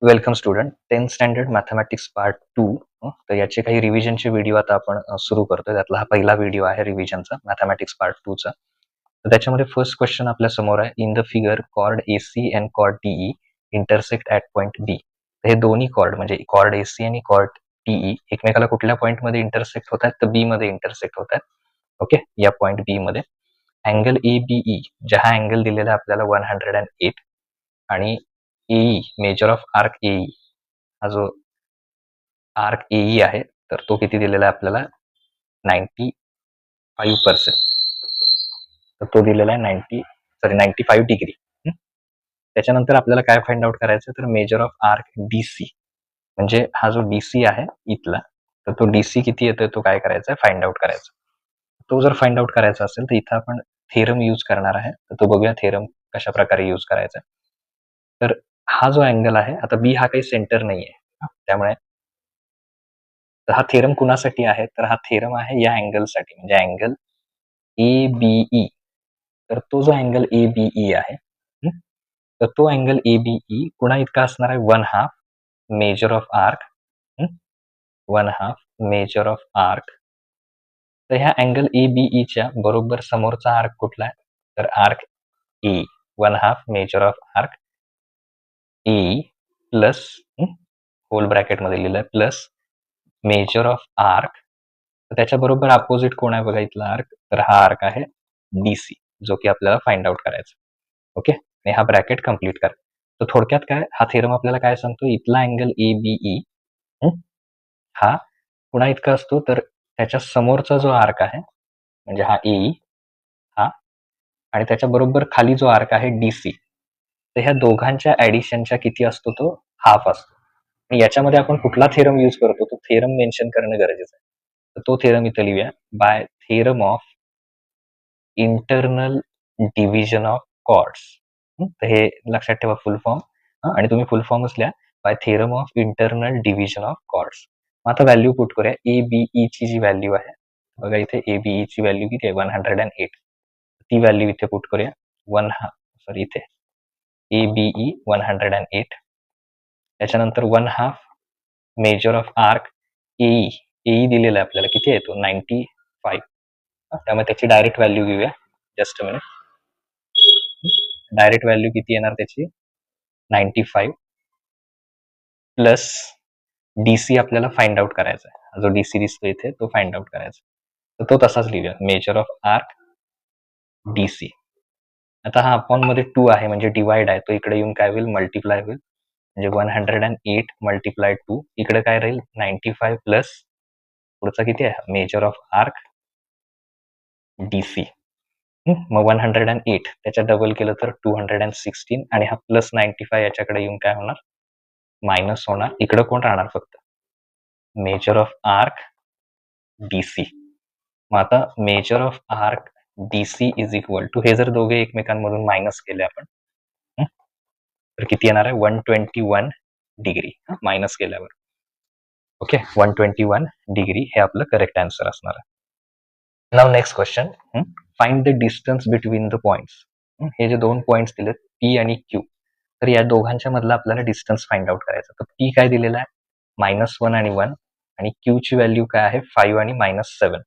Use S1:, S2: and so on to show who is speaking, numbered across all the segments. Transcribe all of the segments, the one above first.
S1: Welcome student 10th standard mathematics part 2. तर याचे काही रिव्हिजनचे व्हिडिओ आता आपण सुरू करतोय. त्यातला हा पहिला व्हिडिओ आहे रिव्हिजनचा मॅथमॅटिक्स पार्ट 2 चा. तर त्याच्यामध्ये फर्स्ट क्वेश्चन आपल्या समोर आहे. In the figure chord AC and chord DE intersect at point B. हे दोन्ही कॉर्ड म्हणजे कॉर्ड AC आणि कॉर्ड DE एकमेकाला कुठल्या पॉइंटमध्ये इंटरसेक्ट होतात तर B मध्ये इंटरसेक्ट होतात. ओके, या पॉइंट B मध्ये अँगल ABE जे हा अँगल दिलेला आहे आपल्याला 108 आणि AE major of arc AE हा जो आर्क AE आहे तर तो किती दिलेला आहे आपल्याला 95%. तर तो दिलेला आहे 95 डिग्री. त्याच्यानंतर आपल्याला काय फाइंड आउट करायचं तर मेजर ऑफ आर्क DC म्हणजे हा जो DC आहे इथला तर तो DC किती येतोय तो काय करायचा आहे फाइंड आउट करायचा. तो जर फाइंड आउट करायचा असेल तर इथं आपण थेरम यूज करणार आहे. तर तो बघूया थेरम कशा प्रकारे यूज करायचा. तर हा जो अँगल आहे आता B हा काही सेंटर नाहीये त्यामुळे तर हा थेरम कुणासाठी आहे तर हा थेरम आहे या अँगलसाठी म्हणजे अँगल ABE. तर तो जो अँगल ABE आहे तर तो अँगल ABE कुणा इतका असणार आहे 1/2 measure of arc 1/2 measure of arc. तर ह्या अँगल ABE च्या बरोबर समोरचा आर्क कुठला आहे तर arc E 1/2 measure of arc E plus whole bracket मध्ये लिहिलंय प्लस मेजर ऑफ आर्क. तर त्याच्याबरोबर अपोजिट कोण आहे बघा इथला आर्क तर हा आर्क आहे DC जो की आपल्याला फाइंड आउट करायचा. ओके, आणि हा ब्रॅकेट कंप्लीट करा. तर थोडक्यात काय हा थेरम आपल्याला काय सांगतो इथला अँगल ABE हा पुन्हा इतका असतो तर त्याच्या समोरचा जो आर्क आहे म्हणजे हा AE हा आणि त्याच्याबरोबर खाली जो आर्क आहे DC तर ह्या दोघांच्या ऍडिशनच्या किती असतो तो हाफ असतो. आणि याच्यामध्ये आपण कुठला थेरम यूज करतो तो थेरम मेन्शन करणं गरजेचं आहे. तर तो थेरम इथे लिहूया by theorem of internal division of chords. तर हे लक्षात ठेवा फुल फॉर्म आणि तुम्ही फुल फॉर्मच लिहा by theorem of internal division of chords. आता व्हॅल्यू पुट करूया ABE ची जी व्हॅल्यू आहे बघा इथे ABE ची व्हॅल्यू किती आहे 108. ती व्हॅल्यू इथे पुट करूया इथे ABE 108. त्याच्यानंतर 1/2 मेजर ऑफ आर्क AE दिलेला आहे आपल्याला किती आहे तो 95. त्यामुळे त्याची डायरेक्ट व्हॅल्यू घेऊया. Just a minute. Direct value किती येणार त्याची 95 प्लस DC आपल्याला फाइंड आउट करायचा आहे. जो DC दिसतो इथे तो फाइंड आउट करायचा. तर तो तसाच लिहूया मेजर ऑफ आर्क DC. आता हा अपॉन मध्ये 2 आहे म्हणजे डिवाइड आहे तो इकडे येऊन काय होईल मल्टिप्लाय होईल म्हणजे 108 मल्टिप्लाय 2 इकडे काय राहील 95 प्लस पुढचा किती आहे मेजर ऑफ आर्क DC. मग 108 त्याच्यात डबल केलं तर 216 आणि हा प्लस 95 याच्याकडे येऊन काय होणार मायनस होणार. इकडे कोण राहणार फक्त मेजर ऑफ आर्क DC. मग आता measure of arc DC is equal to हे जर दोघे एकमेकांमधून मायनस केले आपण तर किती येणार आहे 121 डिग्री मायनस केल्यावर. ओके 121 डिग्री हे आपलं करेक्ट आन्सर असणार आहे. नाव next question find the distance between the points. हे जे दोन पॉइंट्स दिलेत P आणि Q तर या दोघांच्या मधला आपल्याला डिस्टन्स फाइंड आउट करायचा. तर P काय दिलेला आहे -1 आणि 1 आणि Q ची व्हॅल्यू काय आहे 5 आणि -7.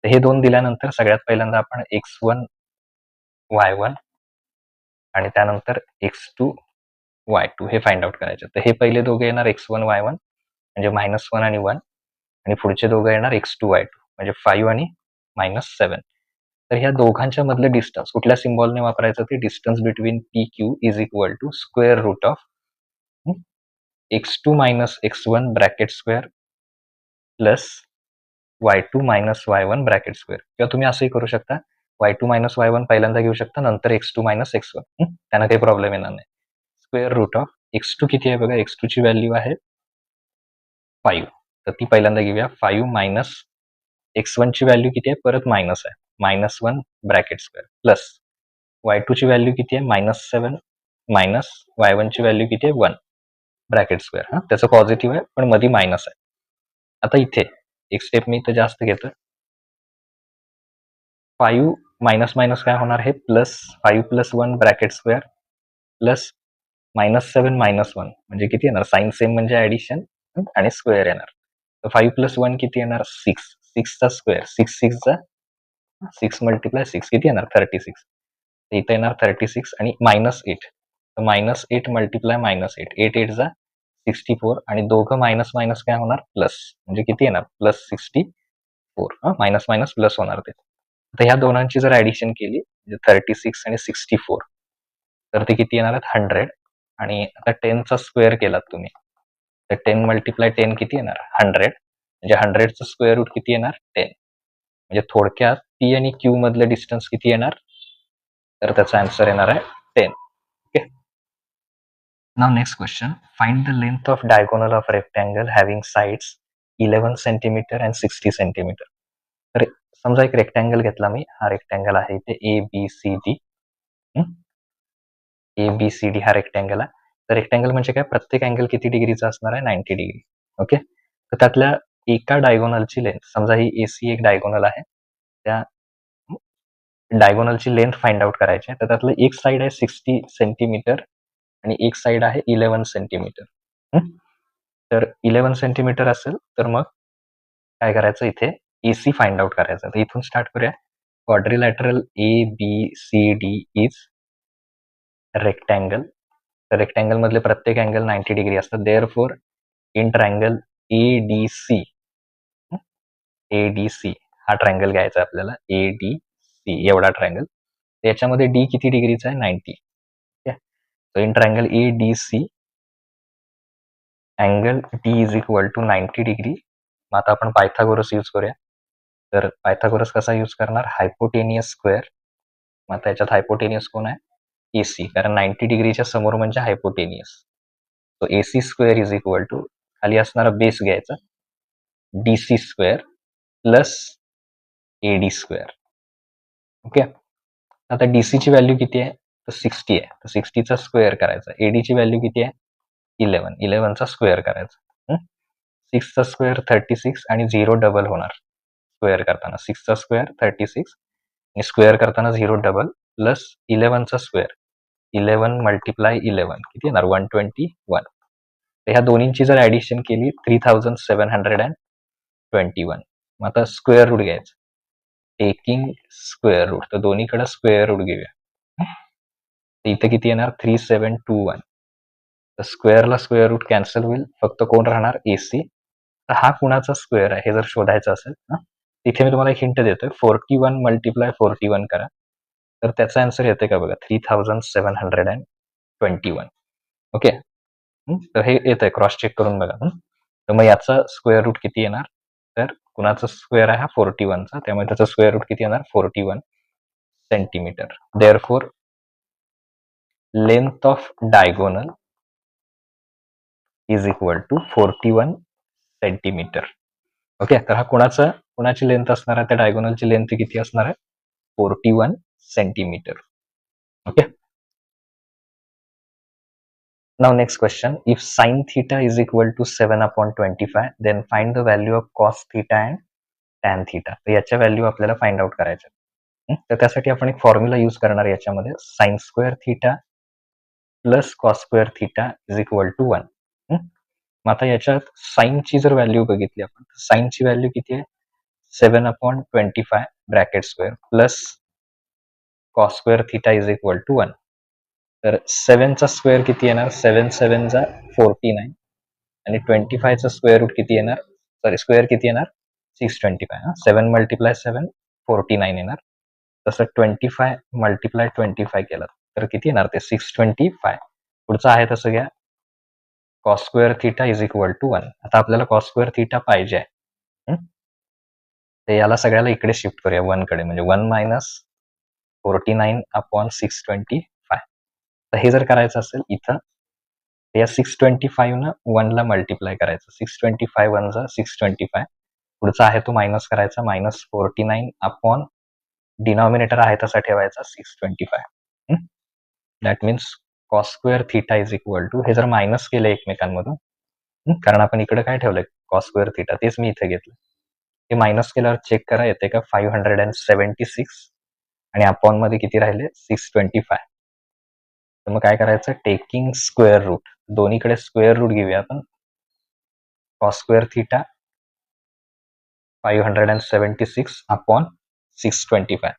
S1: तर हे दोन दिल्यानंतर सगळ्यात पहिल्यांदा आपण x1 y1 आणि त्यानंतर x2 y2 हे फाइंड आउट करायचे. तर हे पहिले दोघे येणार x1 y1 म्हणजे -1 आणि 1 आणि पुढचे दोघं येणार x2 y2 म्हणजे 5 आणि -7. तर ह्या दोघांच्या मधलं डिस्टन्स कुठल्या सिम्बॉलने वापरायचं ते distance between PQ is equal to square root of x2 minus x1 bracket square plus y2 minus y1 bracket square. किंवा तुम्ही असंही करू शकता y2 मायनस y1 पहिल्यांदा घेऊ शकता नंतर x2 मायनस x1 त्यांना काही प्रॉब्लेम येणार नाही. स्क्वेअर रूट ऑफ x2 किती आहे बघा x2 ची व्हॅल्यू आहे 5 तर ती पहिल्यांदा घेऊया 5 मायनस x1 ची व्हॅल्यू किती आहे परत मायनस आहे -1 ब्रॅकेट स्क्वेअर प्लस y2 ची व्हॅल्यू किती आहे -7 मायनस y1 ची व्हॅल्यू किती आहे 1 ब्रॅकेट स्क्वेअर. त्याचं पॉझिटिव्ह आहे पण मध्ये मायनस आहे. आता इथे एक स्टेप मी इथं जास्त घेतोय 5 मायनस मायनस काय होणार आहे plus 5 plus 1 bracket square plus -7 -1 म्हणजे किती येणार? साइन सेम म्हणजे ॲडिशन आणि स्क्वेअर येणार. तर 5 + 1 किती येणार? 6. 6 चा स्क्वेअर. 6 6 जा 6 × 6 किती येणार? 36. तर इथं येणार 36 आणि -8. तर -8 × -8. 8 8 जा 64 आणि दोघं मायनस मायनस काय होणार? प्लस. म्हणजे किती येणार? +64 मायनस मायनस प्लस होणार ते. तर ह्या दोघांची जर ॲडिशन केली म्हणजे 36 आणि 64 तर ते किती येणार आहेत? 100 आणि आता 10 चा स्क्वेअर केलात तुम्ही. तर 10 × 10 किती येणार? 100 म्हणजे 100 चं स्क्वेअर रूट किती येणार? 10. म्हणजे थोडक्यात P आणि Q मधलं डिस्टन्स किती येणार? तर त्याचा आन्सर येणार आहे 10. Okay. Now next question. Find the length of diagonal of rectangle having sides 11 centimeter and 60 centimeter. तर समजा एक रेक्टँगल घेतला मी. हा रेक्टँगल आहे इथे ABCD. ABCD हा रेक्टँगल आहे. तर रेक्टँगल म्हणजे काय? प्रत्येक अँगल किती डिग्रीचा असणार आहे? 90 डिग्री. ओके. तर त्यातल्या एका डायगोनलची लेंथ, समजा ही AC एक डायगोनल आहे. त्या डायगोनलची लेंथ फाइंड आउट करायची आहे. तर त्यातलं एक साइड आहे 60 सेंटीमीटर आणि एक साइड आहे 11 सेंटीमीटर. तर 11 सेंटीमीटर असेल तर मग काय करायचं? इथे AC फाइंड आउट करायचं. तर इथून स्टार्ट करूया. Quadrilateral ABCD is rectangle. तर रेक्टँगल मधले प्रत्येक अँगल 90 डिग्री असतात. देअरफॉर इन ट्रायंगल ADC हा ट्रायंगल घ्यायचा आहे आपल्याला. ADC एवढा ट्रायंगल. याच्यामध्ये D किती डिग्रीचा आहे? 90. So in triangle ADC, angle D is equal to 90 degree. मग आता आपण पायथागोरस यूज करूया. तर पायथागोरस कसा यूज करणार? Hypotenuse square. मग त्याच्यात हायपोटेनियस कोण आहे? AC. कारण 90 डिग्रीच्या समोर म्हणजे hypotenuse. So AC square is equal to खाली असणारा बेस घ्यायचा DC square plus AD square. Okay. आता DC ची व्हॅल्यू किती आहे? तर 60 आहे. तर 60 चा स्क्वेअर करायचा. AD ची व्हॅल्यू किती आहे? 11. 11 चा स्क्वेअर करायचा. 6 चा स्क्वेअर 36 आणि 0 डबल होणार स्क्वेअर करताना. 6 चा स्क्वेअर 36 आणि स्क्वेअर करताना 0 डबल प्लस 11 चा स्क्वेअर. 11 × 11 किती येणार? 121. तर ह्या दोन्हींची जर ॲडिशन केली 3721. मग आता स्क्वेअर रूट घ्यायचं. Taking square root. तर दोन्हीकडे स्क्वेअर रूट घेऊया. तर इथे किती येणार? 3721. तर स्क्वेअरला स्क्वेअर रूट कॅन्सल होईल. फक्त कोण राहणार? AC. तर हा कुणाचा स्क्वेअर आहे हे जर शोधायचं असेल तिथे मी तुम्हाला एक हिंट देतोय. 41 × 41 करा. तर त्याचा आन्सर येते का बघा? 3721. ओके. तर हे येतंय. क्रॉस चेक करून बघा. तर मग याचा स्क्वेअर रूट किती येणार? तर कुणाचा स्क्वेअर आहे हा? 41 चा. त्यामुळे त्याचा स्क्वेअर रूट किती येणार? 41 centimetre. Therefore length of diagonal is equal to 41 centimetre. Okay. तर हा कुणाची लेंथ असणार आहे? त्या डायगोनलची लेंथ किती असणार आहे? 41 centimetre. Okay. Now next question. If sin theta is equal to 7/25, then find the value of cos theta and tan theta. तर याच्या व्हॅल्यू आपल्याला फाइंड आउट करायच्या. तर त्यासाठी आपण एक फॉर्म्युला यूज करणार याच्यामध्ये. sin square theta plus cos square theta is equal to 1. मग आता याच्यात साईनची जर व्हॅल्यू बघितली आपण, साईनची व्हॅल्यू किती आहे? 7/25 bracket square plus cos square theta is equal to 1. तर 7 चा स्क्वेअर किती येणार? 7 7 जा 49 आणि 25 चा स्क्वेअर रूट किती येणार? सॉरी, स्क्वेअर किती येणार? 625. 7 × 7 49 येणार. तसं 25 × 25 केलं तर किती येणार? ते 625. पुढचं आहे तसं घ्या. Cos square theta is equal to 1. आता आपल्याला कॉस स्क्वेअर थीटा पाहिजे आहे. तर याला सगळ्याला इकडे शिफ्ट करूया 1 कडे. म्हणजे 1 - 49/625. तर हे जर करायचं असेल इथं या 625 न 1 ला मल्टिप्लाय करायचं. 625 1 जा 625. पुढचा आहे तो मायनस करायचा. -49 डिनॉमिनेटर आहे तसा ठेवायचा 625. That means cos square theta is equal to, हे जर मायनस केलं एकमेकांमधून, कारण आपण इकडे काय ठेवलंय? Cos square theta. तेच मी इथे घेतलं. हे मायनस केल्यावर चेक करा येते का? 576 आणि अपॉन मध्ये किती राहिले? 625. तर मग काय करायचं, टेकिंग स्क्वेअर रूट, दोन्हीकडे स्क्वेअर रूट घेऊया आपण. Cos square theta 576 upon 625.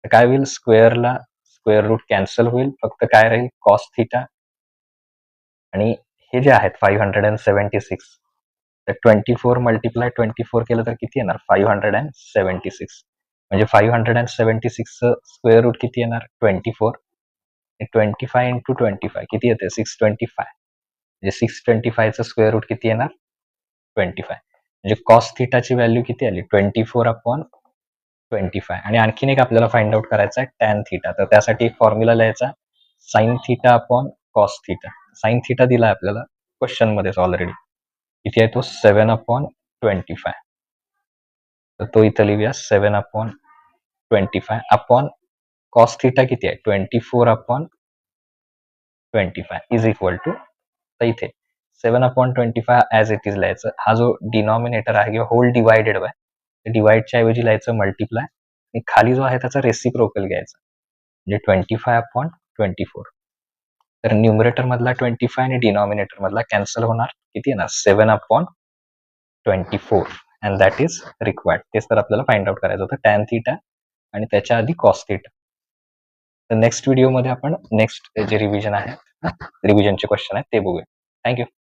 S1: तर काय होईल, स्क्वेअरला स्क्वेअर रूट कॅन्सल होईल, फक्त काय राहील कॉस थिटा. आणि हे जे आहेत 576, तर 24 मल्टिप्लाय 24 केलं तर किती येणार, 576. म्हणजे 576चं स्क्वेअर रूट किती येणार, 24. 25 इंटू 25 किती येते, 625. म्हणजे 625चं स्क्वेअर रूट किती येणार, 25. म्हणजे कॉस थिटाची व्हॅल्यू किती आली, 24 अपॉन 25. आणि आणखीन एक आपल्याला फाइंड आउट करायचा आहे टॅन थिटा. तर त्यासाठी एक फॉर्म्युला लिहायचा, sine theta upon cos theta. Sine theta दिला आपल्याला क्वेश्चन मध्येच ऑलरेडी, किती आहे तो 7/25. तर तो इथं लिहूया 7/25 अपॉन कॉस थिटा किती आहे, 24/25 इज इक्वल टू, तर इथे 7/25 ॲज इट इज लिहायचं. हा जो डिनॉमिनेटर आहे किंवा होल डिवायडेड बाय, डिवाइडच्या ऐवजी लिहायचं मल्टिप्लाय, आणि खाली जो आहे त्याचा रेसिप्रोकल घ्यायचा, म्हणजे 25/24. तर न्यूमरेटर मधला 25 आणि डिनॉमिनेटर मधला कॅन्सल होणार, किती येणार 7/24. And that is required. तेच तर आपल्याला फाइंड आउट करायचं होतं, टॅन थिटा आणि त्याच्या आधी कॉस थिटा. तर नेक्स्ट व्हिडिओमध्ये आपण नेक्स्ट जे रिव्हिजन आहे, रिव्हिजनचे क्वेश्चन आहेत ते बघूया. थँक्यू.